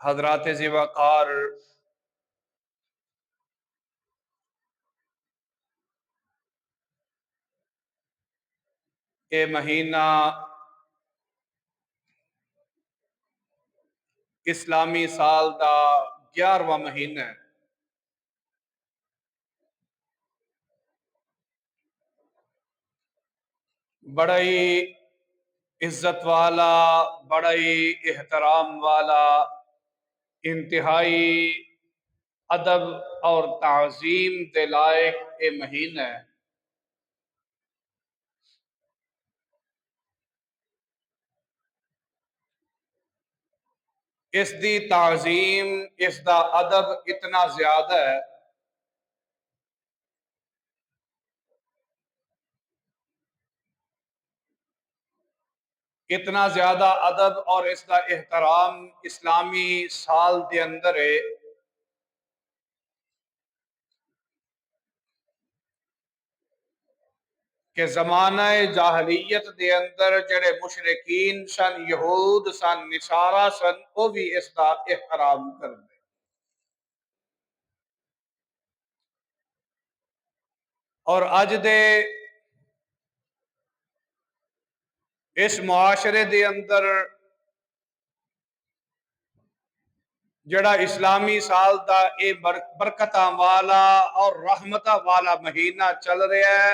حضرات ذی وقار، یہ مہینہ اسلامی سال دا 11واں مہینہ ہے۔ بڑا ہی عزت والا، بڑا ہی احترام والا، انتہائی ادب اور تعظیم دے لائق یہ مہینہ ہے۔ اس دی تعظیم، اس دا ادب اتنا زیادہ ہے اتنا زیادہ ادب اور اس دا احترام اسلامی سال دے اندر ہے کہ زمانہ جاہلیت دے اندر جڑے مشرکین سن، یہود سن، نصارہ سن، وہ بھی اس دا احترام کرتے۔ اور اج دے اس معاشرے دے اندر جڑا اسلامی سال دا اے برکتاں والا اور رحمتاں والا مہینہ چل رہا ہے،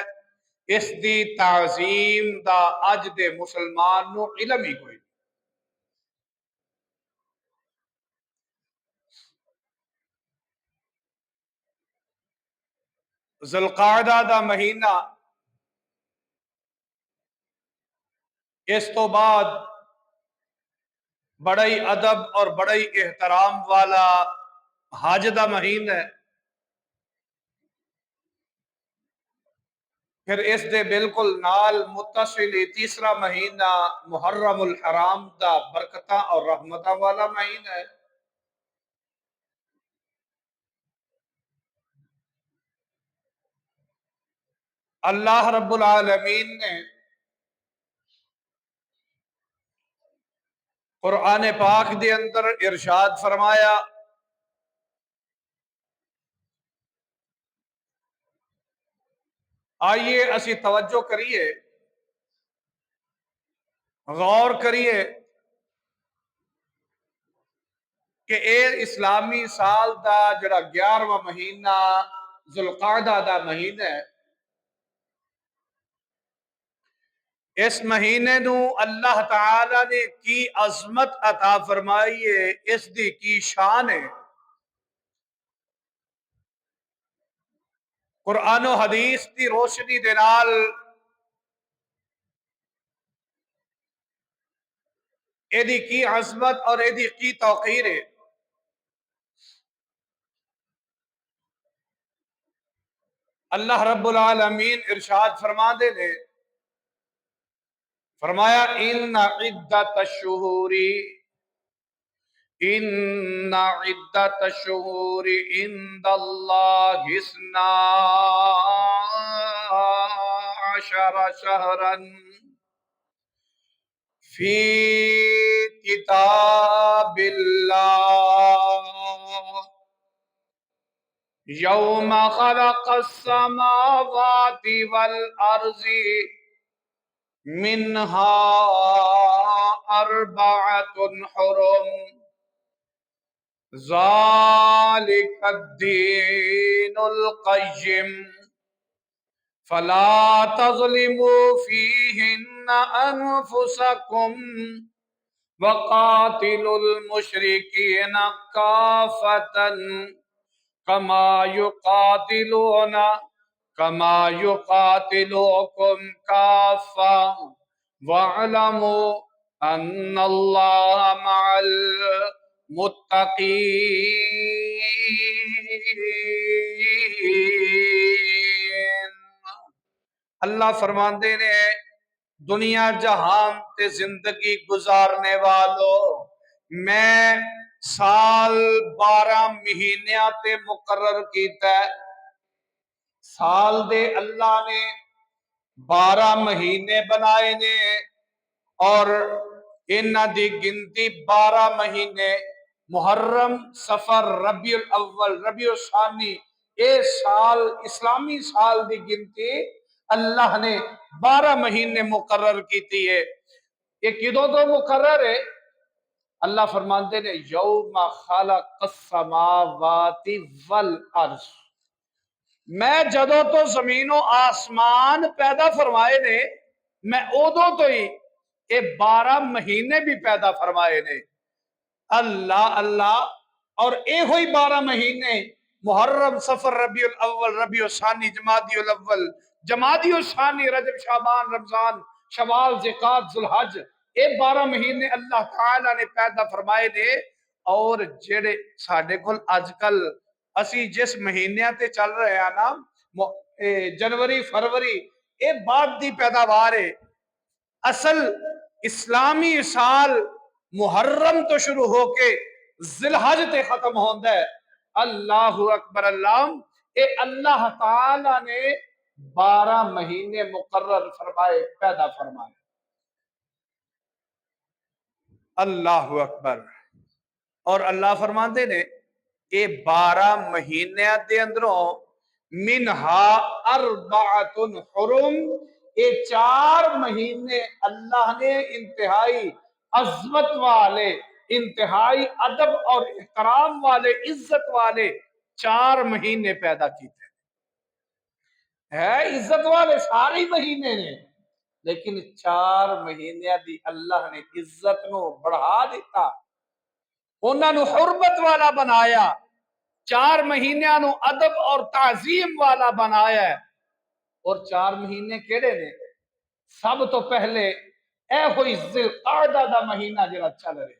اس دی تعظیم دا اج دے مسلمان نو علم ہی کوئی۔ ذوالقعدہ دا مہینہ، اس تو بعد بڑا ہی ادب اور بڑا ہی احترام والا حج دا مہینہ ہے۔ پھر اس دے بالکل نال متصل تیسرا مہینہ محرم الحرام دا برکتاں اور رحمتاں والا مہینہ ہے۔ اللہ رب العالمین نے قرآن پاک دے اندر ارشاد فرمایا، آئیے اسی توجہ کریے، غور کریے کہ اے اسلامی سال دا جڑا 11واں مہینہ ذوالقعدہ دا مہینہ ہے، اس مہینے نو اللہ تعالی نے کی عظمت عطا فرمائی ہے، اس دی کی شان ہے۔ قرآن و حدیث دی روشنی دے نال ایدی کی عظمت اور ایدی کی توقیر ہے۔ اللہ رب العالمین ارشاد فرما دے نے، فرمایا ان عدت الشہور عند اللہ 12 شہرا فی کتاب اللہ یوم خلق السماوات والارض منہا 4 حرم ذالک الدین القیم فلا تظلموا فیہن انفسکم وقاتلوا المشرکین کافتا کما یقاتلوکم کافا واعلموا ان اللہ مع المتقین۔ اللہ فرماندے نے، دنیا جہان تے زندگی گزارنے والو، میں سال 12 مہینیاں تے مقرر کیتا ہے۔ سال دے اللہ نے 12 مہینے بنائے نے، اور انہاں دی گنتی 12 مہینے محرم، سفر، ربیع الاول، ربیع الثانی، اے سال اسلامی سال دی گنتی اللہ نے 12 مہینے مقرر کیتی ہے۔ یہ کدوں تو مقرر ہے؟ اللہ فرماندے نے یوم خلق السماوات والارض، میں جدوں تو زمین و آسمان پیدا فرمائے نے، میں ادوں تو ہی یہ 12 مہینے بھی پیدا فرمائے نے۔ اللہ اللہ، اور اے ہوئی 12 مہینے محرم، سفر، ربیع الاول، ربیع الثانی، جمادی الاول، جمادی الثانی، رجب، شعبان، رمضان، شوال، ذوالقعدہ، ذوالحج، اے 12 مہینے اللہ تعالی نے پیدا فرمائے نے۔ اور جڑے ساڈے کول اج کل اسی جس مہینیاں تے چل رہے ہیں نا، جنوری، فروری، اے بعد دی پیداوار ہے۔ اصل اسلامی سال محرم تو شروع ہو کے ذوالحج تے ختم ہوندا ہے۔ اللہ اکبر اللہ، اے اللہ تعالی نے 12 مہینے مقرر فرمائے، پیدا فرمائے۔ اللہ اکبر۔ اور اللہ فرماندے نے اے 12 مہینیاں دے اندروں منہا اربعۃ حرم، اے 4 مہینے اللہ نے انتہائی عظمت والے، انتہائی ادب اور احترام والے، عزت والے 4 مہینے پیدا کیتے ہے۔ عزت والے سارے مہینے نے، لیکن 4 مہینے دی اللہ نے عزت نو بڑھا دیتا، انہاں نو حرمت والا بنایا، 4 مہینیاں نو ادب اور تعظیم والا بنایا ہے۔ اور 4 مہینے کیڑے نے؟ سب تو پہلے اے ہوئی ذوالقعدہ دا مہینہ جڑا چل رہا ہے،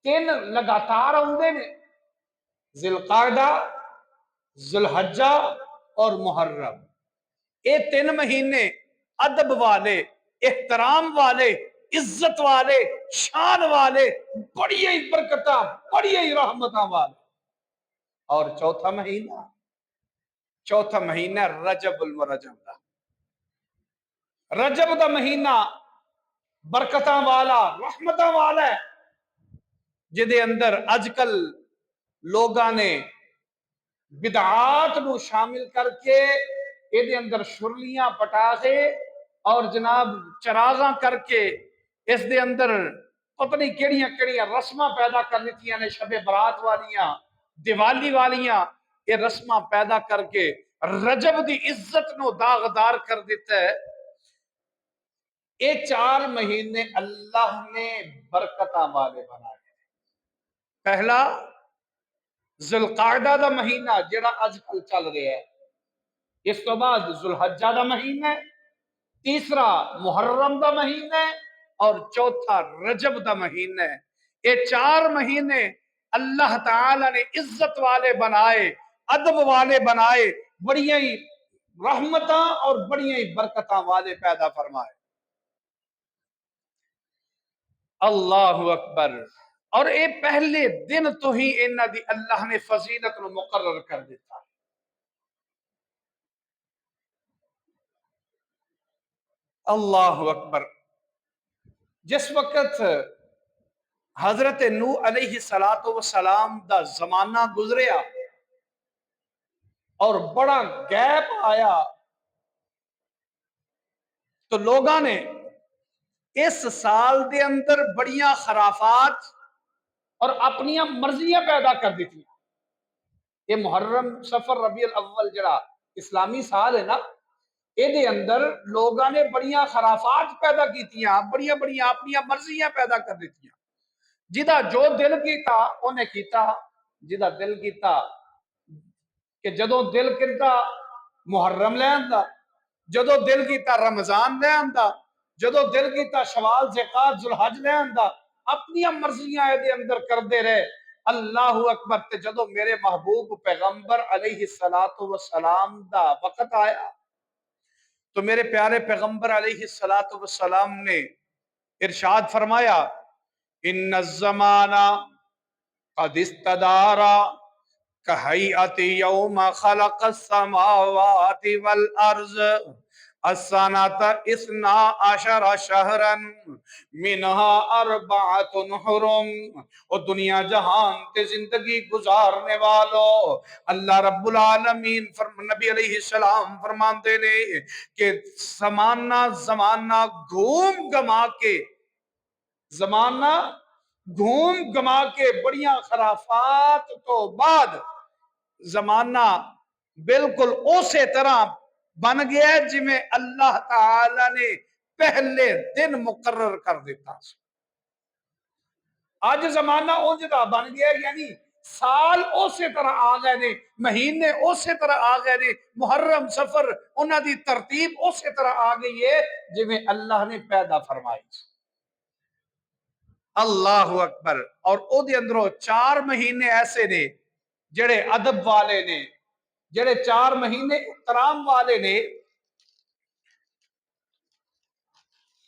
3 لگاتار آندے نے، ذوالقعدہ، ذوالحجہ اور محرم۔ یہ 3 مہینے ادب والے، احترام والے، عزت والے، شان والے، بڑی ہی برکتاں، بڑی ہی رحمتاں والے۔ اور چوتھا مہینہ رجب المرجب دا، رجب دا مہینہ برکتاں والا، رحمتاں والا ہے، جدے اندر اج کل لوگاں نے بدعات نو شامل کر کے اے دے اندر شرلیاں پٹاخے اور جناب چراغاں کر کے اس دے اندر پتہ نہیں کیڑیاں کیڑیاں رسماں پیدا کر لیتیاں نے، شب برات والیاں، دیوالی والیاں، یہ رسماں پیدا کر کے رجب دی عزت نو داغدار کر دیتا ہے۔ یہ 4 مہینے اللہ نے برکتاں والے بنائے۔ پہلا ذوالقعدہ دا مہینہ جڑا اج کل چل رہا ہے، اس تو بعد ذوالحجہ دا مہینہ ہے، تیسرا محرم دا مہینہ ہے، اور چوتھا رجب دا مہینہ ہے۔ یہ 4 مہینے اللہ تعالی نے عزت والے بنائے، ادب والے بنائے، بڑی ہی رحمتاں اور بڑی ہی برکتاں والے پیدا فرمائے۔ اللہ اکبر۔ اور اے پہلے دن تو ہی انہاں دی اللہ نے فضیلت نو مقرر کر دیتا۔ اللہ اکبر۔ جس وقت حضرت نوح علیہ السلام دا زمانہ گزریا اور بڑا گیپ آیا، تو لوگاں نے اس سال دے اندر بڑیاں خرافات اور اپنیاں مرضیاں پیدا کر دیتی۔ یہ محرم، سفر، ربیع الاول جڑا اسلامی سال ہے نا، اے دے اندر لوگاں نے بڑیاں خرافات پیدا کیتیاں، بڑیاں بڑیاں اپنیاں مرضیاں پیدا کر دیتیاں۔ جدا جو دل کیتا انہیں کیتا، جدا دل کیتا کہ جدوں دل کیتا محرم لے آندا، جدوں دل کیتا رمضان لے آندا، جدوں دل کیتا شوال، ذوالقعدہ، ذوالحج لے آندا، اپنی مرضیاں دے اندر کردے رہے۔ اللہ اکبر۔ تے جدوں میرے محبوب پیغمبر علیہ السلام دا وقت آیا تو میرے پیارے پیغمبر علیہ السلام نے ارشاد فرمایا، ان الزمان قد استدار کہیئت یوم خلق السماوات والارض السنۃ اثنا عشر شہرن منہا اربعۃ حرم۔ اور دنیا جہان تے زندگی گزارنے والو، اللہ رب العالمین نبی علیہ السلام فرماندے نے کہ زمانہ گھوم گما کے، زمانہ گھوم گما کے بڑیاں خرافات تو بعد زمانہ بالکل اسی طرح بن گیا ہے جی میں اللہ تعالی نے پہلے دن مقرر کر دیتا۔ آج زمانہ اونجدہ بن گیا، یعنی سال اسی طرح آ گئے نے، مہینے اسی طرح آ گئے نے، محرم سفر انہاں دی ترتیب اسی طرح آ گئی ہے جی میں اللہ نے پیدا فرمائی۔ اللہ اکبر۔ اور او دے اندروں 4 مہینے ایسے نے جڑے ادب والے نے، جڑے 4 مہینے احترام والے نے۔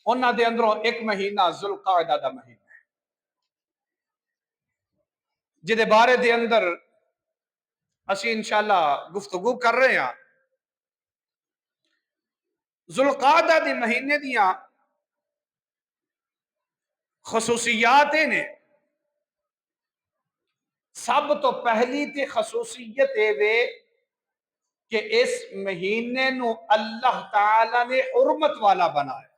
انہاں دے اندروں ایک مہینہ ذوالقعدہ دا مہینہ ہے، جدے بارے دے اندر اسی انشاءاللہ گفتگو کر رہے ہیں۔ ذوالقعدہ دے مہینے دیاں خصوصیات نے، سب تو پہلی تے خصوصیت وے کہ اس مہینے نو اللہ تعالی نے حرمت والا بنایا۔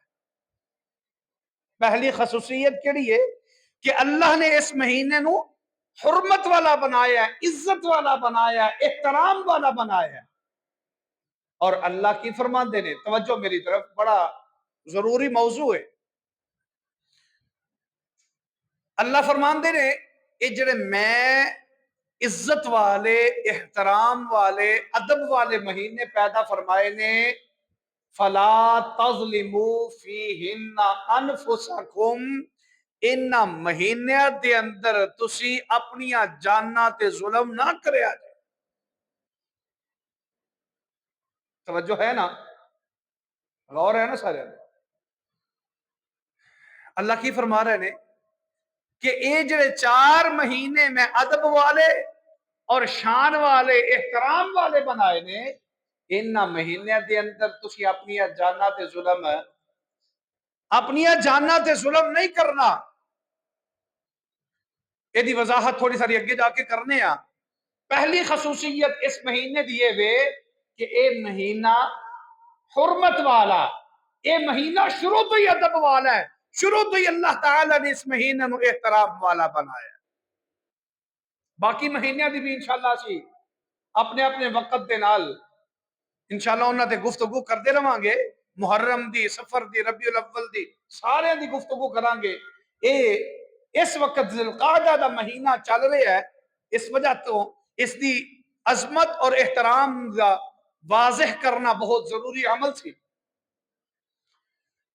پہلی خصوصیت کیڑی ہے کہ اللہ نے اس مہینے نو حرمت والا بنایا ہے، عزت والا بنایا ہے، احترام والا بنایا ہے۔ اور اللہ کی فرماندے نے، توجہ میری طرف، بڑا ضروری موضوع ہے۔ اللہ فرماندے نے اے جڑے میں عزت والے، احترام والے، ادب والے مہینے پیدا فرمائے نے، فلا تظلموا فیہن انفسکم، ان مہینیاں دے اندر تسی اپنیاں جاناں تے ظلم نہ کریا جائے۔ توجہ ہے نا، غور ہے نا سارے؟ اللہ کی فرما رہے نے کہ اے جڑے 4 مہینے میں ادب والے اور شان والے، احترام والے بنائے نے، ان مہینے دے اندر تسی اپنیاں جاناں تے ظلم، اپنیاں جاناں تے ظلم نہیں کرنا۔ یہ دی وضاحت تھوڑی ساری اگے جا کے کرنے ہاں۔ پہلی خصوصیت اس مہینے دیے وے کہ اے مہینہ حرمت والا، اے مہینہ شروع تو ہی ادب والا ہے، شروع تو ہی اللہ تعالی نے اس مہینے نو احترام والا بنایا۔ باقی مہینے دی بھی انشاءاللہ سی اپنے اپنے وقت دے نال انشاءاللہ انہاں تے گفتگو کردے رہاں گے، محرم دی، سفر دی، ربیع الاول دی، سارے دی گفتگو کران گے۔ اے اس وقت ذوالقعدہ دا مہینہ چل رہا ہے، اس وجہ تو اس دی عظمت اور احترام دا واضح کرنا بہت ضروری عمل سی۔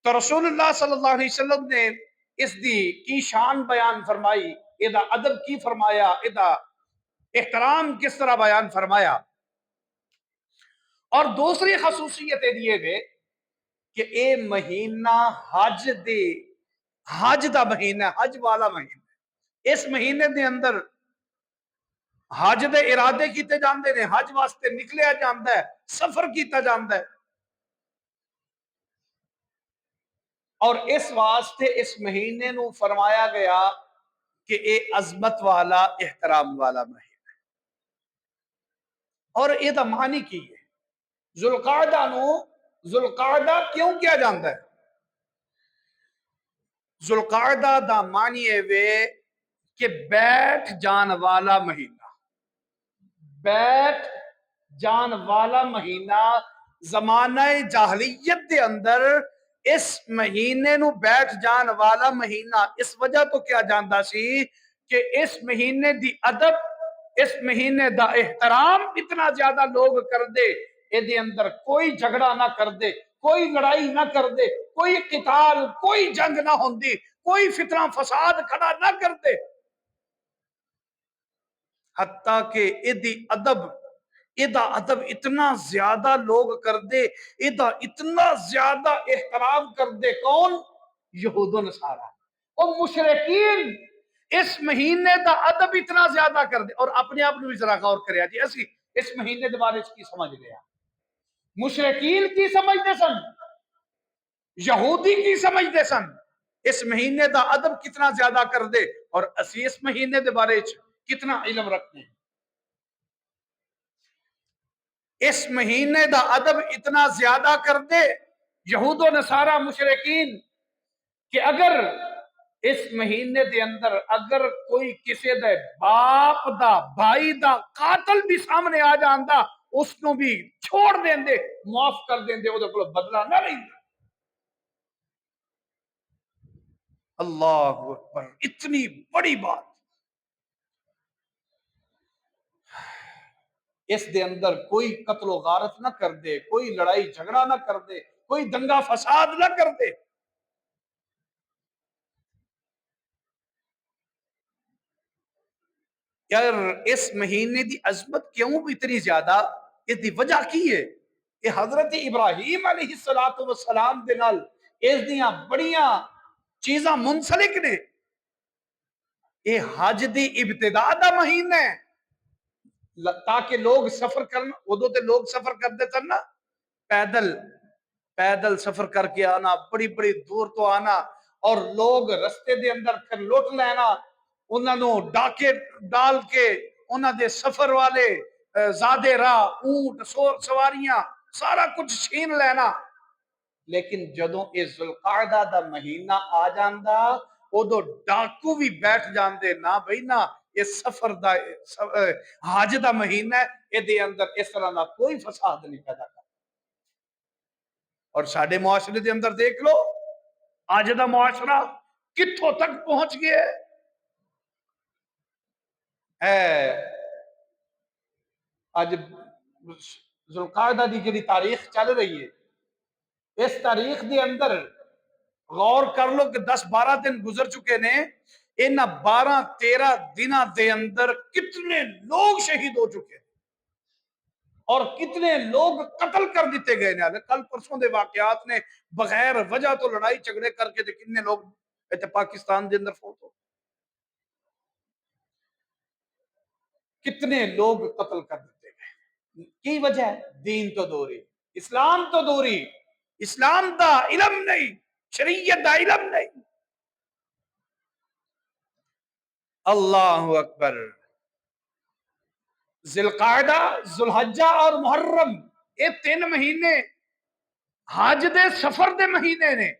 تو رسول اللہ صلی اللہ علیہ وسلم نے اس دی کی شان بیان فرمائی، ادا ادب کی فرمایا، ادا احترام کس طرح بیان فرمایا۔ اور دوسری خصوصیت دیے گئے کہ اے مہینہ حج دا مہینہ، حج والا مہینہ۔ اس مہینے دے اندر حج دے ارادے کیتے جاندے نے، حج واسطے نکلیا جاندا ہے، سفر کیتا جاندا ہے۔ اور اس واسطے اس مہینے نو فرمایا گیا کہ اے عظمت والا، احترام والا مہینہ ہے۔ اور اے دا معنی کی ہے؟ ذوالقعدہ نو ذوالقعدہ کیوں کیا جاندا ہے؟ ذوالقعدہ دا معنی ہے وے کہ بیٹھ جان والا مہینہ، بیٹھ جان والا مہینہ۔ زمانہ جاہلیت دے اندر اس مہینے نو بیٹھ جان والا مہینہ اس وجہ تو کیا جاندا سی کہ اس مہینے دی ادب، اس مہینے دا احترام اتنا زیادہ لوگ کر دے، اے دے اندر کوئی جھگڑا نہ کر دے، کوئی لڑائی نہ کر دے، کوئی قتال، کوئی جنگ نہ ہوندی، کوئی فتنہ فساد کھڑا نہ کر دے، حتیٰ کہ ادا ادب اتنا زیادہ لوگ کر دے، ادا اتنا زیادہ احترام کر دے، کون؟ یہود و نصارہ اور مشرکین اس مہینے دا ادب اتنا زیادہ کر دے۔ اور اپنے آپ نے بھی ذرا غور کریا جی اسی اس مہینے دے بارے کی سمجھ لیا۔ مشرکین کی سمجھتے سن، یہودی کی سمجھتے سن اس مہینے دا ادب کتنا زیادہ کر دے، اور اسی اس مہینے دے بارے چ کتنا علم رکھنے، اس مہینے دا ادب اتنا زیادہ کر دے یہود و نصارہ مشرکین کہ اگر اس مہینے دے اندر اگر کوئی کسی دے باپ دا بھائی دا قاتل بھی سامنے آ جاندا اس کو بھی چھوڑ دین دے، معاف کر دین دے، وہ کو بدلہ نہ لیں دے۔ اللہ اکبر، اتنی بڑی بات اس دے اندر کوئی قتل و غارت نہ کر دے، کوئی لڑائی جھگڑا نہ کر دے، کوئی دنگا فساد نہ کر دے۔ یار اس مہینے دی عظمت کیوں اتنی زیادہ؟ اس دی وجہ کی ہے کہ حضرت ابراہیم علیہ السلام دے نال اس دیاں بڑیاں چیزاں منسلک نے۔ یہ حج دی ابتدا دا مہینہ ہے تاکہ لوگ سفر کرنا، ادو تے لوگ سفر کرتے تھے نا، پیدل پیدل سفر کر کے آنا، بڑی بڑی دور تو آنا، اور لوگ رستے دے اندر پھر لوٹ لینا، انہوں نے ڈاکے ڈال کے انہوں دے سفر والے زادے راہ اونٹ سواریاں سارا کچھ چھین لینا۔ لیکن جدوں یہ ذوالقعدہ دا مہینہ آ جاندا ادو ڈاکو بھی بیٹھ جاندے، نہ بھئی نہ یہ سفر دا حج دا مہینہ ہے، یہ دے اندر اس طرح دا کوئی فساد نہیں پیدا کرتا۔ اور ساڈے معاشرے دے اندر دیکھ لو آج دا معاشرہ کتھوں تک پہنچ گیا ہے۔ آج ذوالقعدہ دی جڑی تاریخ چل رہی ہے، اس تاریخ دے اندر غور کر لو کہ 10-12 دن گزر چکے نے، ان 12-13 دنوں دے اندر کتنے لوگ شہید ہو چکے ہیں اور کتنے لوگ قتل کر دیتے گئے ہیں۔ کل پرسوں دے واقعات نے بغیر وجہ تو لڑائی جھگڑے کر کے کتنے لوگ پاکستان دے اندر فوت ہو، کتنے لوگ قتل کر دیتے گئے۔ کی وجہ ہے؟ دین تو دوری، اسلام تو دوری، اسلام دا علم نہیں، شریعت دا علم نہیں۔ اللہ اکبر۔ ذوالقعدہ، ذوالحجہ اور محرم، یہ 3 مہینے حج دے سفر دے مہینے نے۔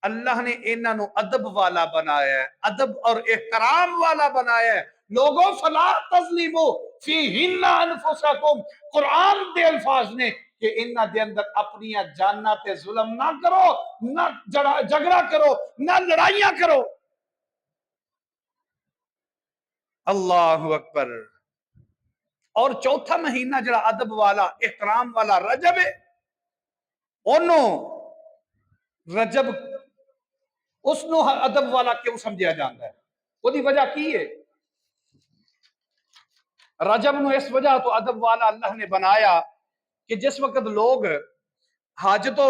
اللہ نے انہاں نو ادب والا بنایا ہے، ادب اور احترام والا بنایا ہے۔ لوگوں فلا تظلموا فیہن انفسکم، قرآن دے الفاظ نے کہ انہاں دے اندر اپنی جاناں تے ظلم نہ کرو، نہ جھگڑا کرو، نہ لڑائیاں کرو۔ اللہ اکبر۔ اور چوتھا مہینہ جڑا ادب والا احترام والا رجب ہے، انہوں رجب اس نو ادب والا کیوں سمجھا جاتا ہے؟ وہ دی وجہ کی ہے؟ رجب نو اس وجہ تو ادب والا اللہ نے بنایا کہ جس وقت لوگ حج تو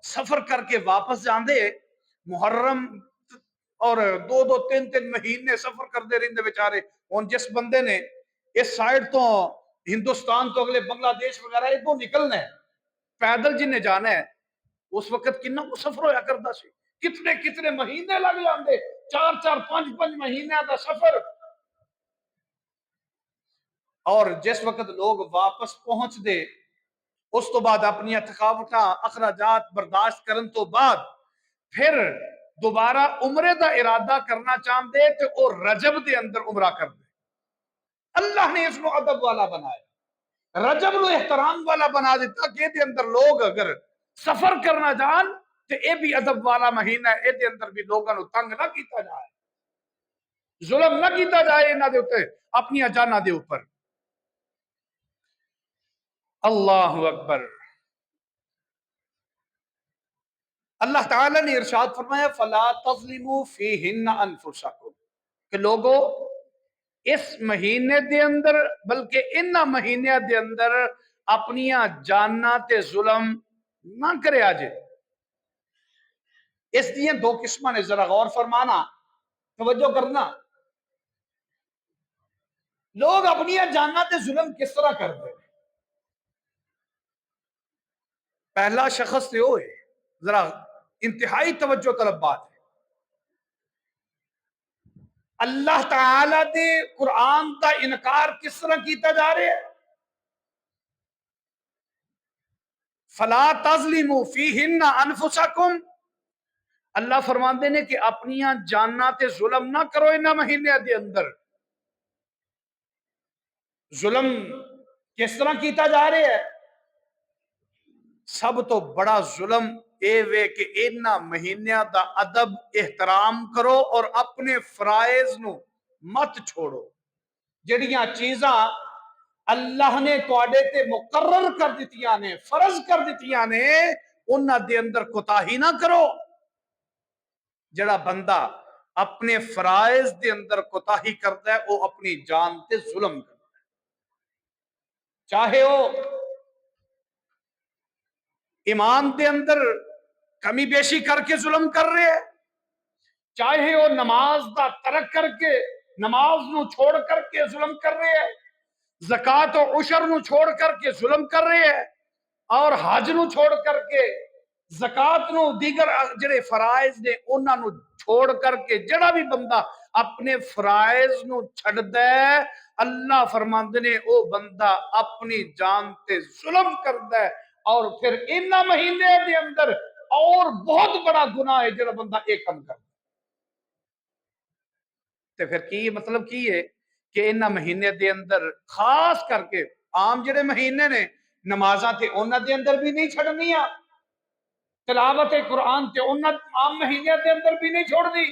سفر کر کے واپس جاندے، محرم اور 2-3 مہینے سفر کرتے رہتے بیچارے، ہن جس بندے نے اس سائڈ تو ہندوستان تو اگلے بنگلہ دیش وغیرہ ادھر نکلنا ہے، پیدل جن نے جانا ہے، اس وقت کنا کو سفر ہویا کرتا سی، کتنے کتنے مہینے لگ جاندے، 4-5 مہینے دا سفر۔ اور جس وقت لوگ واپس پہنچ دے اس تو بعد اپنی تھکاوٹاں اخراجات برداشت کرن تو بعد پھر دوبارہ عمرے دا ارادہ کرنا چاہتے تو وہ رجب دے اندر عمرہ کر دے۔ اللہ نے اس کو ادب والا بنایا، رجب نو احترام والا بنا دیتا کہ دے اندر لوگ اگر سفر کرنا جان تو اے بھی ادب والا مہینہ ہے، اے دے اندر بھی لوگوں نو تنگ نہ کیتا جائے، ظلم نہ کیتا جائے انہاں دے اوپر، اپنی جاناں دے اوپر۔ اللہ اکبر۔ اللہ تعالیٰ نے ارشاد فرمایا فَلَا تَظْلِمُوا فِيهِنَّ أَنفُسَكُمْ، کہ لوگوں اس مہینے دے اندر بلکہ انہاں مہینے دے اندر اپنیاں جاناں تے ظلم نہ کرے آجے۔ اس دیئے 2 قسمہ نے، ذرا غور فرمانا، توجہ کرنا۔ لوگ اپنیاں جاناں تے ظلم کس طرح کرتے ہیں؟ پہلا شخص تے ہوئے ذرا انتہائی توجہ طلب بات ہے. اللہ تعالی دے قرآن دا انکار کس طرح کیتا جا رہا ہے؟ فلا تظلموا فیہن انفسکم. اللہ فرماندے نے کہ اپنیاں جاننا تے ظلم نہ کرو انہاں مہینے دے اندر. ظلم کس طرح کیتا جا رہا ہے؟ سب تو بڑا ظلم اے وے کہ انہاں مہینیاں دا ادب احترام کرو اور اپنے فرائض نو مت چھوڑو. جڑیاں چیزاں اللہ نے تواڈے تے مقرر کر دتیاں نے، فرض کر دتیاں نے، انہاں دے اندر کوتاہی نہ کرو. جڑا بندہ اپنے فرائض دے اندر کوتاہی کرتا ہے وہ اپنی جان تے ظلم کرتا ہے. چاہے وہ ایمان دے اندر کمی بیشی کر کے ظلم کر رہے ہیں، چاہے وہ نماز دا ترک کر کے، نماز نو چھوڑ کر کے ظلم کر رہے ہیں، زکات و عشر نو چھوڑ کر کے ظلم کر رہے ہیں، اور حج نو چھوڑ کر کے، زکات نو، دیگر جڑے فرائض نے انہاں نو چھوڑ کر کے جڑا بھی بندہ اپنے فرائض نو چھڑدا ہے، اللہ فرماندے نے او بندہ اپنی جان تے ظلم کردا ہے. اور پھر انہاں مہینے دے اندر اور بہت بڑا گناہ ہے جڑا بندہ ایک کم کردا. تے پھر کی مطلب کی ہے کہ انہاں مہینے دے اندر خاص کر کے عام جڑے مہینے نے نمازاں تے انہاں دے اندر بھی نہیں چھڑنیاں، تلاوت قرآن تے انہاں عام مہینے دے اندر بھی نہیں چھوڑ دی.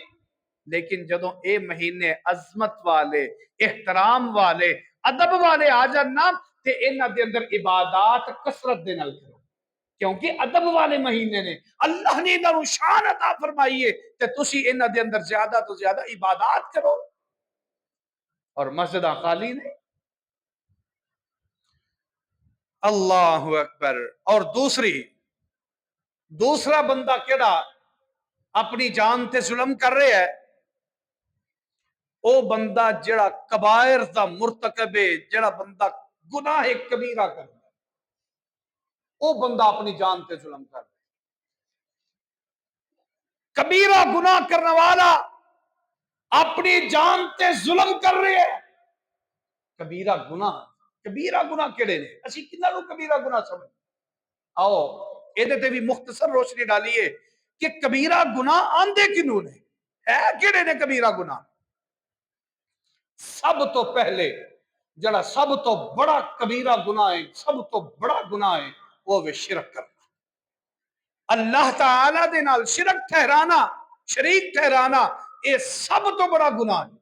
لیکن جدوں اے مہینے عظمت والے، احترام والے، ادب والے آ جانا تے انہاں دے اندر عبادات کثرت دے نال کرو، کیونکہ ادب والے مہینے نے، اللہ نے انہاں نوں شان عطا فرمائی ہے تے تسی انہاں دے اندر زیادہ تو زیادہ عبادات کرو. اور مسجداں خالی نے. اللہ اکبر. اور دوسرا بندہ کیڑا اپنی جان تے ظلم کر رہا ہے، او بندہ جڑا کبائر دا مرتکب ہے، جڑا بندہ گناہ کبیرہ کرتا ہے، او بندہ اپنی جان تے ظلم کر رہا ہے. کبیرہ گناہ کرنے والا اپنی جان تے ظلم کر رہے ہیں. کبیرہ گناہ کیڑے نے؟ اسی کنہاں نوں کبیرہ گناہ سمجھ. آؤ ایدے تے بھی مختصر روشنی ڈالیے کہ کبیرہ گناہ آندے کنوں نے، ہے کیڑے نے کبیرہ گناہ؟ سب تو پہلے جڑا سب تو بڑا کبیرہ گناہ ہے، سب تو بڑا گناہ ہے، وہ شرک کرنا. اللہ تعالی دے نال شرک ٹھہرانا، شریک ٹھہرانا، یہ سب تو بڑا گناہ ہے.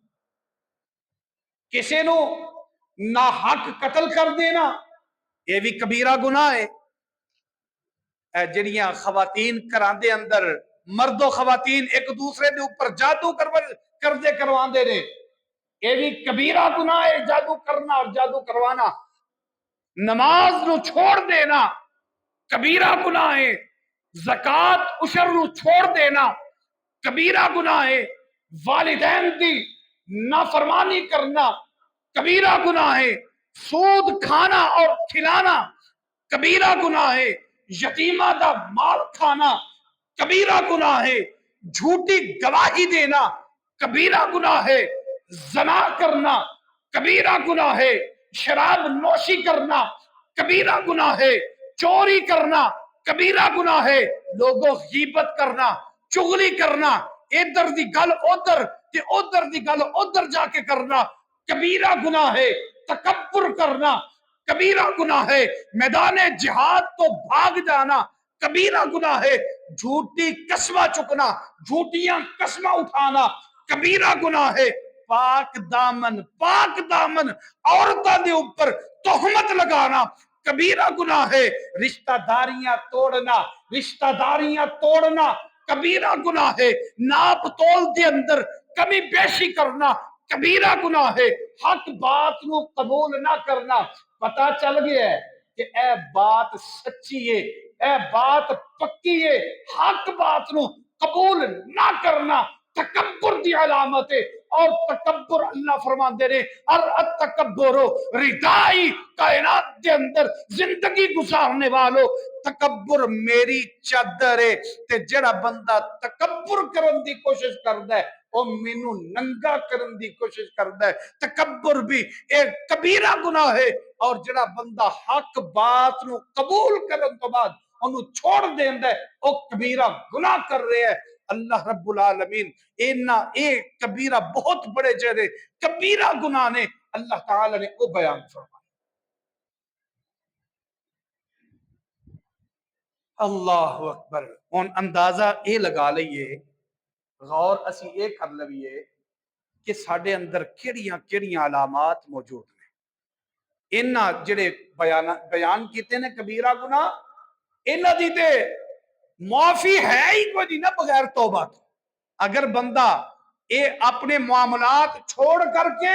کسی نو ناحق قتل کر دینا یہ بھی کبیرہ گناہ ہے. جڑیاں خواتین گھراں دے اندر مرد و خواتین ایک دوسرے دے اوپر جادو کردے کرواندے نے، یہ بھی کبیرہ گناہ ہے. جادو کرنا اور جادو کروانا. نماز نو چھوڑ دینا کبیرہ گناہ ہے. زکات عشر نو چھوڑ دینا کبیرہ گناہ ہے. والدین دی نافرمانی کرنا کبیرہ گناہ ہے. سود کھانا اور کھلانا کبیرہ گناہ ہے. یتیمہ دا مال کھانا کبیرہ گناہ ہے. جھوٹی گواہی دینا کبیرہ گناہ ہے. زنا کرنا کبیرہ گناہ ہے. شراب نوشی کرنا کبیرہ گناہ ہے. چوری کرنا کبیرہ گناہ ہے. لوگوں غیبت کرنا، چغلی کرنا، ادھر دی گل ادھر تے ادھر دی گل ادھر جا کے کرنا کبیرہ گناہ ہے. تکبر کرنا کبیرہ گناہ ہے. میدان جہاد تو بھاگ جانا کبیرہ گناہ ہے. جھوٹی قسمہ چکنا، جھوٹیاں قسمہ اٹھانا کبیرہ گناہ ہے. پاک دامن عورتوں دے اوپر تہمت لگانا کبیرہ گناہ ہے. رشتہ داریاں توڑنا کبیرہ گناہ ہے. ناپ تول دے اندر کمی بیشی کرنا کبیرہ گناہ ہے. حق بات نو قبول نہ کرنا. پتہ چل گیا ہے کہ اے بات سچی ہے، اے بات پکی ہے، حق بات نو قبول نہ کرنا تکبر دی علامت ہے، اور تکبر اللہ فرماندے نے التکبر ردائی، کائنات دے اندر زندگی گزارنے والو تکبر میری چادر ہے، تے جڑا بندہ تکبر کرن دی کوشش کردا ہے او مینوں ننگا کرن دی کوشش کردا ہے۔ تکبر بھی ایک کبیرہ گناہ ہے، اور جڑا بندہ حق بات نو قبول کرن تو بعد انہوں چھوڑ دیندا ہے او کبیرہ گناہ کر رہے ہیں۔ اللہ رب العالمین ایک کبیرہ بہت بڑے جڑے کبیرہ گناہ نے اللہ تعالی نے وہ بیان فرمایا۔ اللہ اکبر۔ ان اندازہ اے لگا لئیے، غور اسی اے کر لئیے کہ ساڑھے اندر کیڑیاں علامات موجود ہیں۔ انہاں جڑے بیان کیتے نے کبیرہ گناہ، انہاں دی تے معافی ہے ہی کوئی نہیں نا بغیر توبہ تو۔ اگر بندہ اے اپنے معاملات چھوڑ کر کے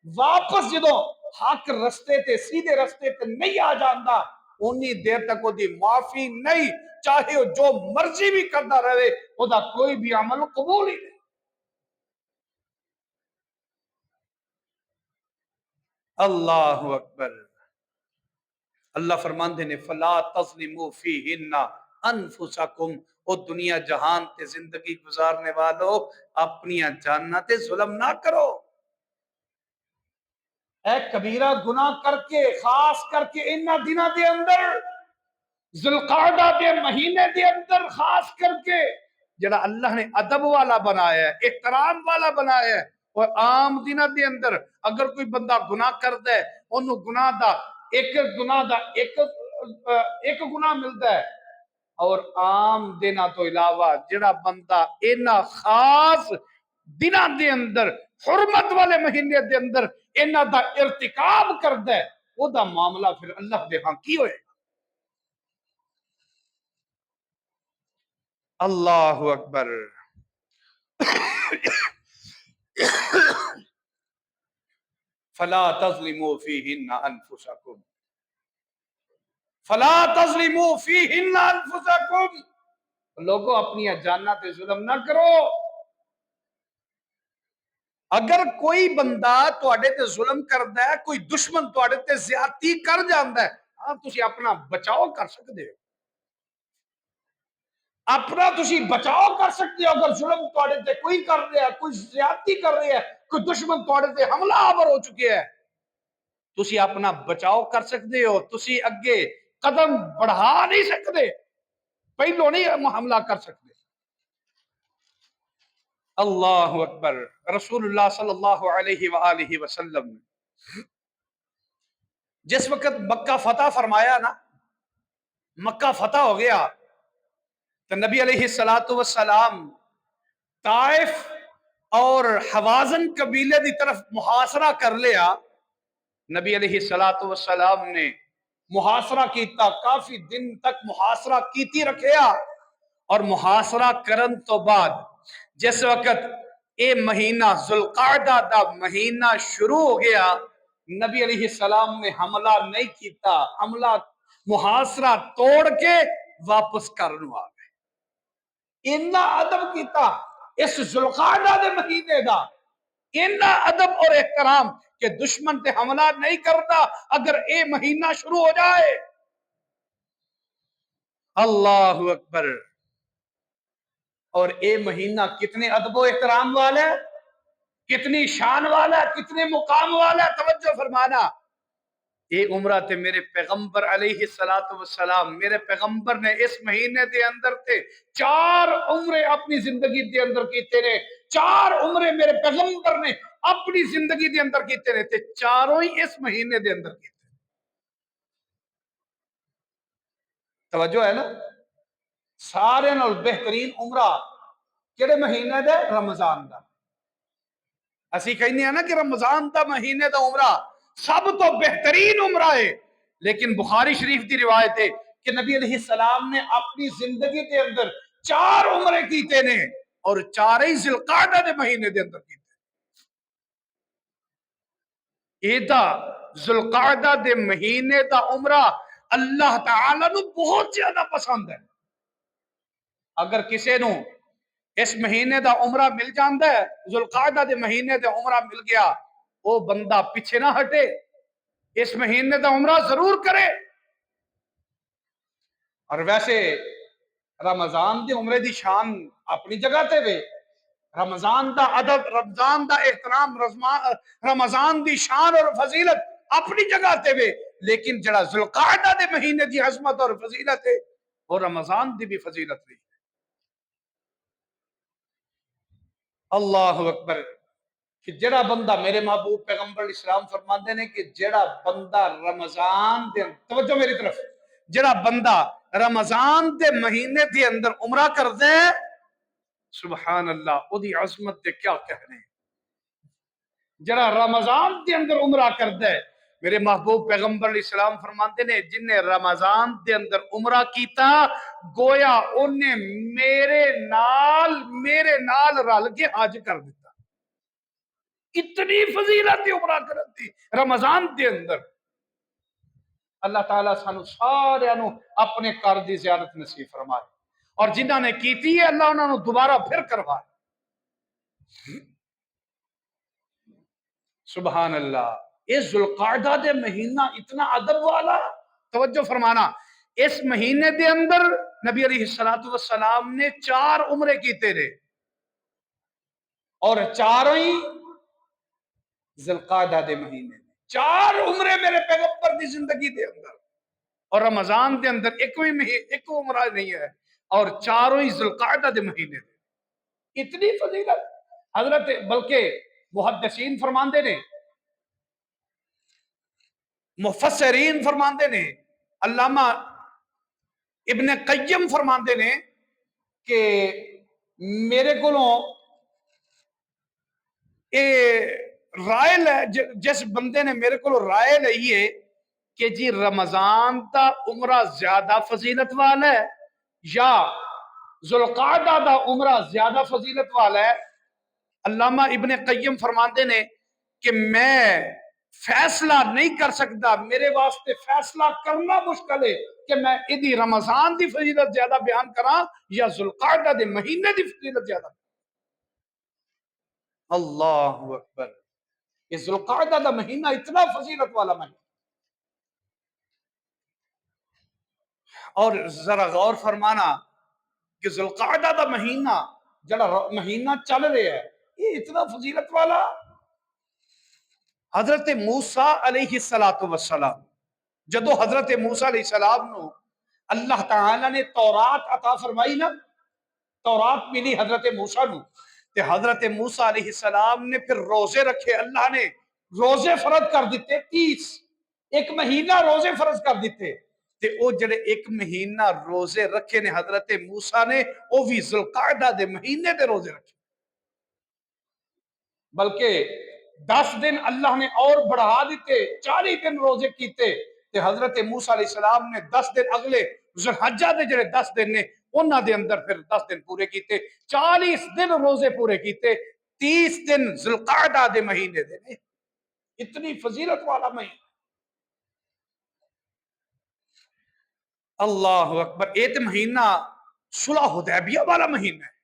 واپس جدو حق رستے تے سیدھے رستے تے نہیں آ جاندہ، انی دیر تک وہ دی معافی نہیں، چاہے وہ جو مرضی بھی کرتا رہے وہ دا کوئی بھی عمل قبول ہی نہیں۔ اللہ اکبر۔ اللہ فرماندے نے فلا تظلموا فیہن انفسکم، او دنیا جہان تے زندگی گزارنے والو اپنی جاننا تے ظلم نہ کرو۔ اے کبیرہ گناہ کر کے، خاص کر کے انہاں دنوں دے اندر، ذوالقعدہ دے مہینے دے اندر خاص کر کے جڑا اللہ نے ادب والا بنایا ہے، احترام والا بنایا ہے، اور عام دنوں دے اندر اگر کوئی بندہ گناہ کرتا ہے انہوں گناہ دا ایک گناہ ملتا ہے، اور عام دنوں تو علاوہ جڑا بندہ اینا خاص دنوں دے اندر حرمت والے مہینے دے اندر اینا دا ارتکاب کرتا ہے، وہ دا معاملہ پھر اللہ دے ہاں کی ہوئے۔ اللہ اکبر۔ فلا تظلموا فیہن انفسکم، فلا تظلموا فیہن انفسکم، لوگوں اپنی جاننا تے ظلم نہ کرو۔ اگر کوئی بندہ تواڈے تے ظلم کردا ہے، کوئی دشمن تواڈے تے زیادتی کر جاندا ہے، ہاں تسی اپنا بچاؤ کر سکتے ہو، اپنا تسی بچاؤ کر سکتے ہو۔ اگر ظلم تواڈے تے کوئی کر رہا ہے، کوئی زیادتی کر رہا ہے، کوئی دشمن تواڈے تے حملہ آور ہو چکے ہے، تسی اپنا بچاؤ کر سکتے ہو، تسی اگے قدم بڑھا نہیں سکتے، پہلو نہیں حملہ کر سکتے۔ اللہ اکبر۔ رسول اللہ صلی اللہ علیہ وآلہ وسلم جس وقت مکہ فتح فرمایا نا، مکہ فتح ہو گیا تو نبی علیہ السلام طائف اور حوازن قبیلے دی طرف محاصرہ کر لیا۔ نبی علیہ السلام نے محاصرہ کیتا، کافی دن تک محاصرہ کیتی رکھیا، اور محاصرہ کرن تو بعد جس وقت اے مہینہ ذوالقعدہ دا مہینہ شروع ہو گیا، نبی علیہ السلام نے حملہ نہیں کیتا، حملہ محاصرہ توڑ کے واپس کرنو آ گئے۔ اتنا ادب کیتا اس ذوالقعدہ دے مہینے دا، اتنا ادب اور احترام کہ دشمن تے حملہ نہیں کرتا اگر اے مہینہ شروع ہو جائے۔ اللہ اکبر۔ اور اے مہینہ کتنے ادب و احترام والا ہے، کتنی شان والا ہے، کتنے مقام والا ہے، توجہ فرمانا۔ اے عمرہ تے میرے پیغمبر علیہ السلام، میرے پیغمبر نے اس مہینے دے اندر تے 4 عمرے اپنی زندگی دے اندر کیتے نے، 4 عمرے میرے پیغمبر نے اپنی زندگی دے اندر کیتے نے، تے چاروں ہی اس مہینے دے اندر کیتے۔ توجہ ہے نا؟ سارے نال بہترین عمرہ کیڑے مہینے دے؟ رمضان دا۔ اسی کہنے ہیں نا کہ رمضان دا مہینے دا عمرہ سب تو بہترین عمرہ ہے، لیکن بخاری شریف دی روایت ہے کہ نبی علیہ السلام نے اپنی زندگی دے اندر 4 عمرے کیتے نے، اور 4 ہی ذوالقعدہ دے مہینے دے اندر کیتے۔ ایدہ ذوالقعدہ دے مہینے دا عمرہ اللہ تعالیٰ نو بہت زیادہ پسند ہے۔ اگر کسے نو اس مہینے دا عمرہ مل جاندا ہے، ذوالقعدہ دے مہینے دے عمرہ مل گیا، وہ بندہ پیچھے نہ ہٹے، اس مہینے دا عمرہ ضرور کرے۔ اور ویسے رمضان دے عمرے دی شان اپنی جگہ تے وے، رمضان دا ادب، رمضان دا احترام، رمضان دی شان اور فضیلت اپنی جگہ تے وے، لیکن جڑا ذوالقعدہ دے مہینے دی عظمت اور فضیلت ہے وہ رمضان دی بھی فضیلت نہیں۔ اللہ اکبر، کہ جڑا بندہ، میرے محبوب پیغمبر اسلام فرماندے نے کہ جڑا بندہ رمضان دے، توجہ میری طرف، جڑا بندہ رمضان دے مہینے دے اندر عمرہ کر دے، سبحان اللہ، او دی عظمت دے کیا کہنے، جڑا رمضان دے اندر عمرہ کر دے، میرے محبوب پیغمبر اسلام فرماندے نے جن نے رمضان دے اندر عمرہ کیتا گویا انہیں میرے نال رل کے حج کر دیتا۔ اتنی فضیلت عمرہ کرن دی رمضان دے اندر۔ اللہ تعالیٰ سانو سارے نو اپنے گھر دی زیارت نصیب فرمائے، اور جنہاں نے کیتی ہے اللہ انہاں نو دوبارہ پھر کروائے۔ سبحان اللہ، اس ذوالقعدہ دے مہینہ اتنا ادب والا، توجہ فرمانا، اس مہینے دے اندر نبی علیہ السلام نے 4 عمرے کیتے رہے، اور چاروں ہی ذوالقعدہ دے مہینے، 4 عمرے میرے پیغمبر دی زندگی دے اندر، اور رمضان دے اندر ایک عمرہ نہیں ہے، اور چاروں ہی ذوالقعدہ دے مہینے دے۔ اتنی فضیلت حضرت، بلکہ محدثین فرماندے نے، مفسرین فرماندے نے، علامہ ابن قیم فرماندے نے کہ میرے کولوں اے رائے جس بندے نے میرے کو رائے لئی ہے کہ جی رمضان دا عمرہ زیادہ فضیلت والا ہے یا ذوالقعدہ دا عمرہ زیادہ فضیلت والا ہے، علامہ ابن قیم فرماندے نے کہ میں فیصلہ نہیں کر سکتا، میرے واسطے فیصلہ کرنا مشکل ہے کہ میں ادھی رمضان دی فضیلت زیادہ بیان کراں یا ذوالقعدہ دے مہینے دی فضیلت زیادہ۔ اللہ اکبر، یہ ذوالقعدہ دا مہینہ اتنا فضیلت والا مہینہ، اور ذرا غور فرمانا کہ ذوالقعدہ دا مہینہ جڑا مہینہ چل رہا ہے یہ اتنا فضیلت والا۔ حضرت موسیٰ علیہ السلام، جدو حضرت موسیٰ علیہ السلام نو اللہ تعالی نے تورات عطا فرمائی نا، تورات ملی حضرت موسیٰ نو، تے حضرت موسیٰ علیہ السلام نے پھر روزے رکھے، اللہ نے روزے فرض کر دیتے 30، ایک مہینہ روزے فرض کر دیتے، تے او جڑے ایک مہینہ روزے رکھے نے حضرت موسیٰ نے، او بھی ذوالقعدہ دے مہینے دے روزے رکھے، بلکہ 10 دن اللہ نے اور بڑھا دیتے، 40 دن روزے کیتے، تے حضرت موسیٰ علیہ السلام نے 10 دن اگلے ذوالحجہ دے جڑے 10 دن نے انہاں دے اندر پھر 10 دن پورے کیتے، 40 دن روزے پورے کیتے، 30 دن ذوالقعدہ دے مہینے دے نے، اتنی فضیلت والا مہینہ۔ اللہ اکبر، ایک مہینہ صلح حدیبیہ والا مہینہ ہے،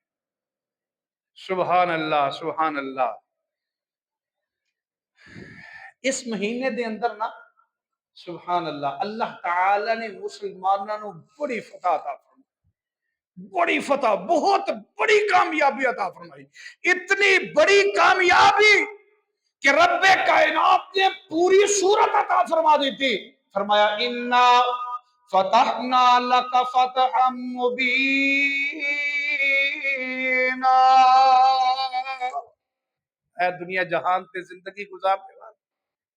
سبحان اللہ سبحان اللہ۔ اس مہینے دے اندر نا سبحان اللہ، اللہ تعالی نے مسلمانوں کو بڑی فتح عطا فرمائی، بڑی فتح، بہت بڑی کامیابی عطا فرمائی، اتنی بڑی کامیابی کہ رب کائنات نے پوری صورت عطا فرما دی تھی، فرمایا انا فتحنا لک فتحا مبینا، اے دنیا جہان تے زندگی گزارنے والا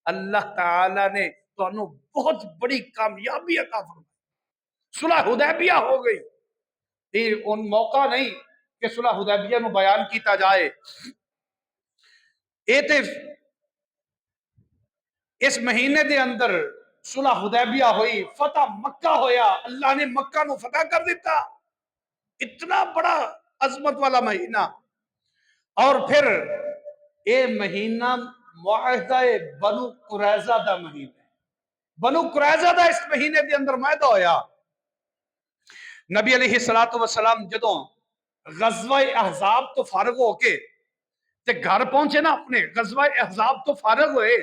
اللہ تعالی نے تو انہوں بہت بڑی کامیابی عطا فرمائی، صلح حدیبیہ ہو گئی۔ یہ ان موقع نہیں کہ صلح حدیبیہ نو بیان کیتا جائے، اس مہینے دے اندر صلح حدیبیہ ہوئی، فتح مکہ ہویا، اللہ نے مکہ نو فتح کر دیتا، اتنا بڑا عظمت والا مہینہ۔ اور پھر اے مہینہ معاہدہ بنو قریظہ دا مہینہ، بنو قریظہ دا اس مہینے دے اندر معاہدہ ہویا۔ نبی علیہ السلام جدوں غزوہ احزاب تو فارغ ہو کے تے گھر پہنچے نا، اپنے غزوہ احزاب تو فارغ ہوئے،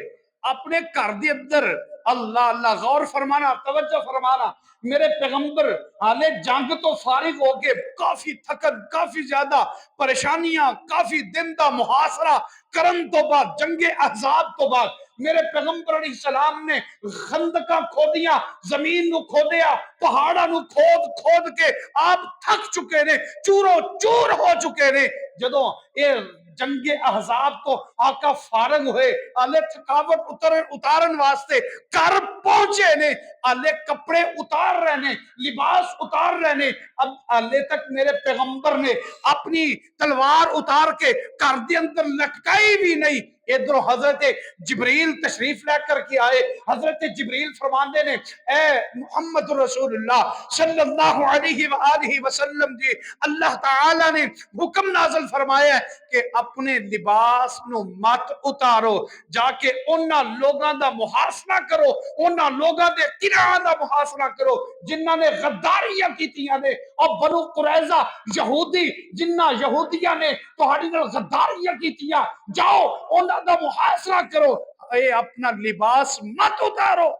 اپنے گھر دے اندر اللہ اللہ غور فرمانا، توجہ فرمانا، میرے پیغمبر حالے جنگ تو فارغ ہو کے کافی تھکن، کافی زیادہ پریشانیاں، کافی دن دا محاصرہ کرن تو بعد، جنگ احزاب تو بعد میرے پیغمبر علیہ السلام نے خندقاں کھودیاں، زمین نو کھودیا، پہاڑاں نو کھود کھود کے آپ تھک چکے نے، چورو چور ہو چکے نے۔ جدوں اے جنگ احزاب تو آقا فارغ ہوئے، آلے تھکاوٹ اتارن واسطے گھر پہنچے نے، آلے کپڑے اتار رہے نے، لباس اتار رہے نے، اب آلے تک میرے پیغمبر نے اپنی تلوار اتار کے گھر دے اندر لٹکائی بھی نہیں۔ ادھر حضرت جبریل تشریف لے کر کے آئے، حضرت جبریل فرماندے نے اے محمد رسول اللہ صلی اللہ علیہ وآلہ وسلم جی، اللہ تعالی نے حکم نازل فرمایا ہے کہ اپنے لباس نو مت اتارو، جا کے انہاں لوگاں دا محاصرہ کرو، انہاں لوگاں دے قلعہ دا محاصرہ کرو جنہاں نے غداریاں کیتیاں نے، اور بنو قریظہ یہودی جنہاں یہودیاں نے تہاڈی نال غداریاں کیتیاں، جاؤ انہاں دا محاصرہ کرو، اے اپنا لباس مت اتارو۔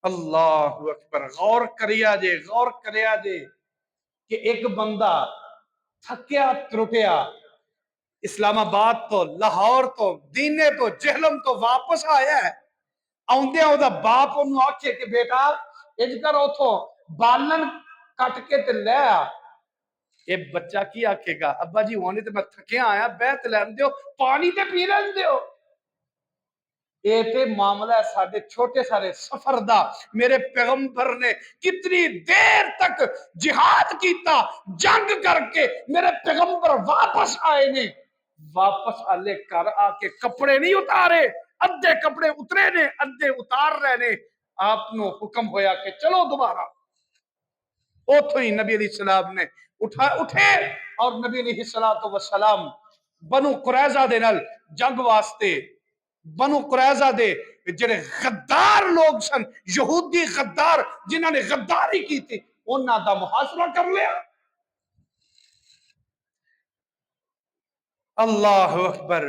اللہ اکبر، غور کریا جے، غور کریا جے کہ ایک بندہ تھکیا ترٹیا اسلام آباد تو، لاہور تو، دینے تو، جہلم تو واپس آیا ہے، آندے او دا باپ انہوں آکھے کہ بیٹا اج کر اتھو بالن کٹ کے تے لے آ۔ یہ بچہ کی آکھے گا ابا جی ہونے تے میں تھکیا آیا، بیت لین دیو، پانی تے پی لین دیو۔ اے تے معاملہ ہے ساڈے چھوٹے سارے سفر دا۔ میرے پیغمبر نے کتنی دیر تک جہاد کیتا، جنگ کر کے میرے پیغمبر واپس آئے نے، واپس آلے کر آ کے کپڑے نہیں اتارے، ادھے کپڑے اترے نے، ادھے اتار رہے نے، آپ نو حکم ہویا کہ چلو دوبارہ۔ اوتھو ہی نبی علیہ السلام نے اٹھے اور نبی علیہ السلام بنو قریظہ دے نال جنگ واسطے، بنو قریظہ دے جڑے غدار لوگ سن، یہودی غدار جنہاں نے غداری کی تھی، انہاں دا محاصرہ کر لیا۔ اللہ اکبر،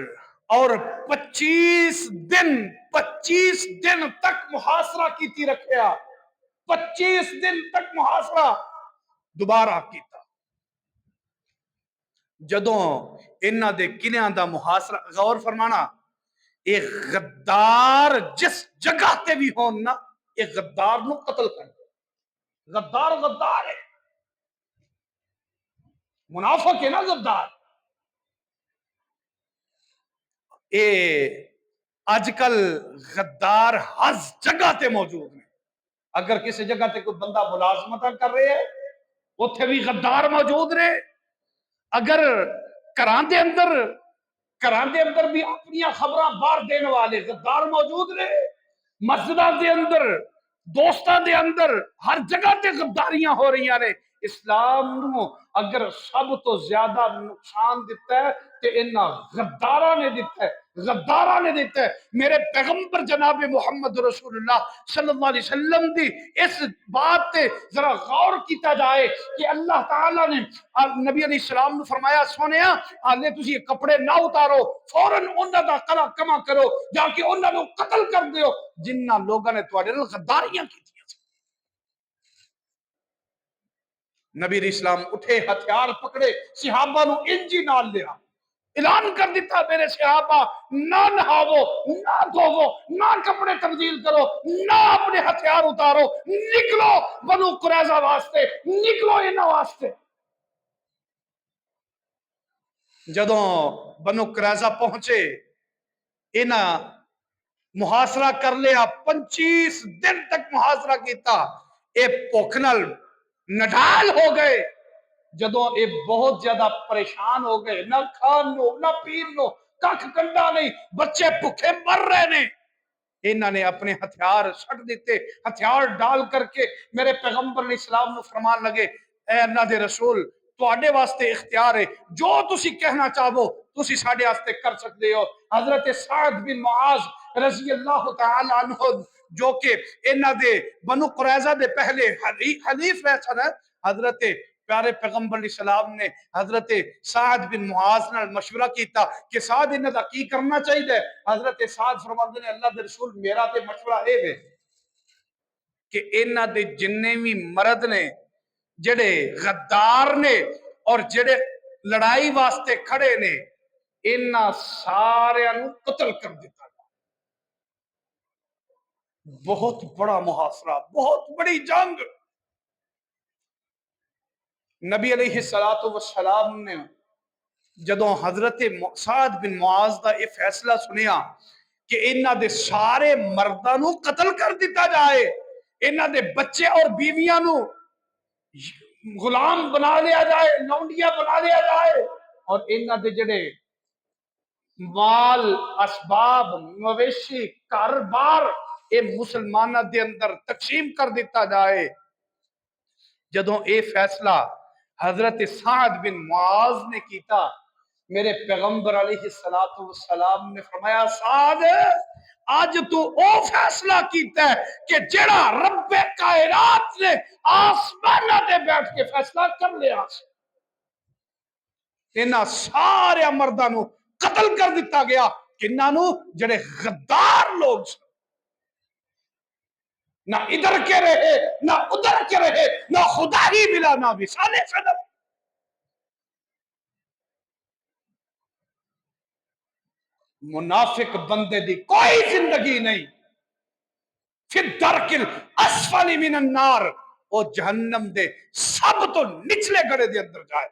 اور 25 دن تک محاصرہ کیتی رکھیا، 25 دن تک محاصرہ دوبارہ کیتا۔ جدوں انہاں دے قلعیاں دا محاصرہ، غور فرمانا، ایک غدار جس جگہ تے بھی ہون نا، ایک غدار نو قتل کر دے، غدار غدار ہے، منافق ہے نا غدار۔ اے آج کل غدار ہر جگہ تے موجود ہیں، اگر کسی جگہ تے کوئی بندہ ملازمت کر رہے ہے اتھے بھی غدار موجود رہے، اگر گھراں دے اندر بھی اپنی خبراں باہر دینے والے غدار موجود رہے، مسجداں دے اندر، دوستاں دے اندر، ہر جگہ تے غداریاں ہو رہی ہیں۔ اسلام نو اگر سب تو زیادہ نقصان دیتا ہے کہ انہاں غداراں نے دیتا ہے، غداراں نے دیتا ہے۔ میرے پیغمبر جناب محمد رسول اللہ صلی اللہ علیہ وسلم دی اس بات تے ذرا غور کیتا جائے کہ اللہ تعالیٰ نے نبی علیہ السلام نے فرمایا سونیا آلے تسی یہ کپڑے نہ اتارو، فوراً انہاں دا قلع کما کرو، جا کے انہاں نو قتل کر دیو جنہاں لوگاں نے تواڈے نال غداریاں کی۔ نبی علیہ السلام اٹھے، ہتھیار پکڑے، صحابہ نو انجی نال لیا، اعلان کر دیتا میرے صحابہ نہ نہاو، نہ دھوو، نہ کپڑے تبدیل کرو، نہ اپنے ہتھیار اتارو، نکلو بنو قریظہ واسطے، نکلو انہاں واسطے۔ جدوں بنو قریظہ پہنچے انہاں محاصرہ کر لیا، 25 دن تک محاصرہ کیتا، اے بھوک نال نڈال ہو گئے۔ جدوں اے بہت زیادہ پریشان ہو گئے، نہ کھان نو نہ پین نو ککھ کنڈا نہیں، بچے بھوکے مر رہے نے، انہاں نے اپنے ہتھیار چھٹ دیتے، ہتھیار ڈال کر کے میرے پیغمبر علیہ السلام نے فرمان لگے اے اللہ دے رسول تواڈے واسطے اختیار ہے، جو تسی کہنا چاہو تسی ساڈے واسطے کر سکتے ہو۔ حضرت سعد بن معاذ رضی اللہ تعالی عنہ جو کہ انہاں دے بنو قریظہ دے پہلے حلیف رہ سن، حضرت پیارے پیغمبر علیہ السلام نے حضرت سعد بن معاذ نال مشورہ کیتا کہ سعد انہاں دا کی کرنا چاہیے. حضرت سعد فرماندے نے اللہ دے رسول میرا تے مشورہ اے وے کہ انہاں دے جننے بھی مرد نے جڑے غدار نے اور جڑے لڑائی واسطے کھڑے نے انہاں سارے نوں قتل کر دیتا. بہت بڑا محاصرہ، بہت بڑی جنگ. نبی علیہ السلام نے جدوں حضرت سعد بن معاذ دا یہ فیصلہ سنیا کہ انہاں دے سارے مرداں نوں قتل کر دیتا جائے، انہاں دے بچے اور بیویاں نوں غلام بنا لیا جائے، لونڈیاں بنا لیا جائے، اور انہاں دے جڑے مال اسباب مویشی گھر بار اے مسلمانہ دے اندر تقسیم کر دیتا جائے. جدوں اے فیصلہ حضرت سعد بن معاذ نے کیتا، میرے پیغمبر علیہ السلام نے فرمایا سعد آج تو او فیصلہ کیتا ہے کہ جڑا رب کائنات نے آسمانہ دے بیٹھ کے فیصلہ کر لیا. انہاں سارے مرداں نوں قتل کر دیتا گیا، کنہاں نوں جڑے غدار لوگ سن، نہ ادھر کے رہے نہ ادھر کے رہے، نہ خدا ہی ملا نہ وصال صدق. منافق بندے دی کوئی زندگی نہیں فی الدرک الاسفل من النار، او جہنم دے سب تو نچلے گڑے دے اندر جائے.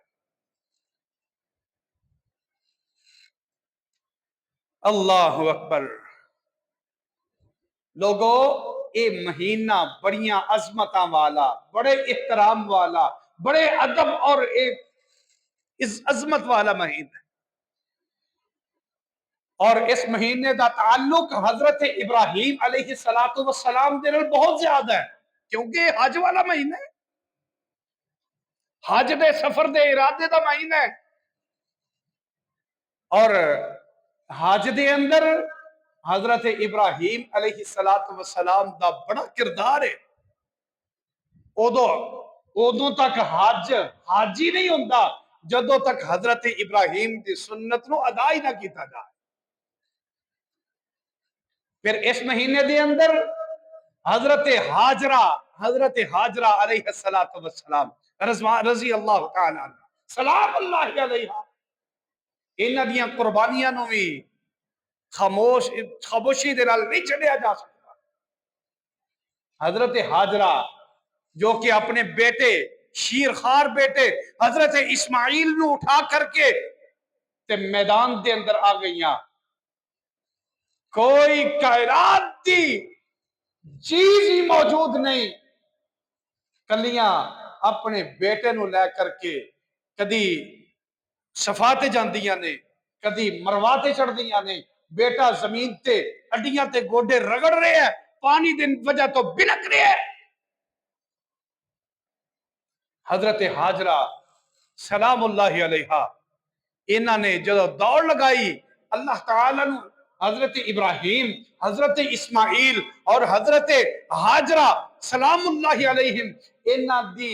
اللہ اکبر. لوگو اے مہینہ بڑیاں عظمتاں والا، بڑے احترام والا، بڑے ادب اور ایک عظمت والا مہینہ ہے. اور اس مہینے دا تعلق حضرت ابراہیم علیہ السلام دے نال بہت زیادہ ہے، کیونکہ حج والا مہینہ ہے، حج دے سفر دے ارادے دا مہینہ ہے. اور حج دے اندر حضرت ابراہیم علیہ السلام دا بڑا کردار ہے. ادو تک حج ہی نہیں ہوتا جدوں تک حضرت ابراہیم دی سنت نو ادا ہی نہ کیتا جائے. پھر اس مہینے دے اندر حضرت حاجرہ علیہ السلام رضی اللہ تعالی عنہ سلام اللہ علیہ، انہاں دیاں قربانیاں نو بھی خاموشی دے نال نہیں چھڈیا جا سکتا. حضرت حاجرہ جو کہ اپنے بیٹے شیرخوار بیٹے حضرت اسماعیل نو اٹھا کر کے تے میدان دے اندر آ گئیاں. کوئی کائنات دی چیز ہی موجود نہیں، کلیاں اپنے بیٹے نو لے کر کے کدی صفا تے جاندیاں نے، کدی مروا تے چڑھ دیاں نے. بیٹا زمین تے اڈیاں تے گوڈے رگڑ رہے ہیں، پانی دی وجہ تو بلک رہے ہیں. حضرت حاجرہ سلام اللہ علیہا انہاں نے جدو دوڑ لگائی اللہ تعالیٰ نے حضرت ابراہیم، حضرت اسماعیل اور حضرت حاجرہ سلام اللہ علیہم انہاں دی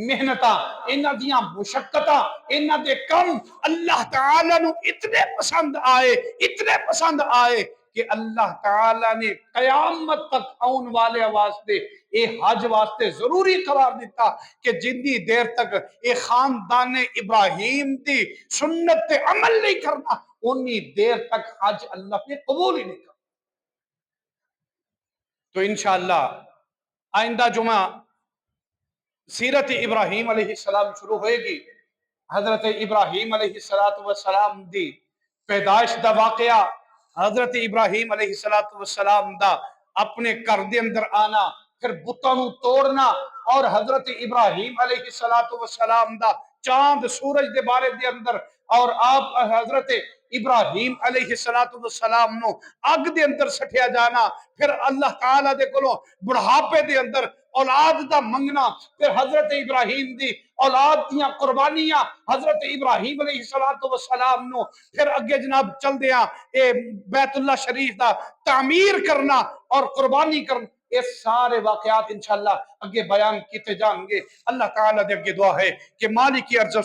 محنتاں، انہاں دیاں مشقتاں، انہاں دے کم اللہ تعالیٰ نے اتنے پسند آئے کہ اللہ تعالیٰ نے قیامت تک آن والے واسطے اے حج واسطے ضروری قرار دیتا کہ جتنی دیر تک اے خاندان ابراہیم دی سنت تے عمل نہیں کرنا انی دیر تک حج اللہ نے قبول ہی نہیں کرنا. تو انشاءاللہ آئندہ جمعہ سیرت ابراہیم علیہ السلام شروع ہوئے گی. حضرت ابراہیم علیہ السلام دی پیدائش دا واقعہ، حضرت ابراہیم علیہ السلام دا اپنے گھر دے اندر آنا، پھر بتاں نوں توڑنا، اور حضرت ابراہیم علیہ السلام دا چاند سورج دے بارے دے اندر، اور آپ حضرت ابراہیم علیہ السلام نو اگ دے اندر سٹھیا جانا، پھر اللہ تعالیٰ دے کولوں بڑھاپے دے اندر اولاد دا منگنا، پھر حضرت ابراہیم دی اولاد دیاں قربانیاں حضرت ابراہیم علیہ السلام نو، پھر اگے جناب چل دیاں اے بیت اللہ شریف دا تعمیر کرنا اور قربانی کرنا. یہ سارے واقعات انشاءاللہ اگے بیان کیتے جان گے۔ اللہ تعالیٰ دے اگے دعا ہے کہ مالک ارض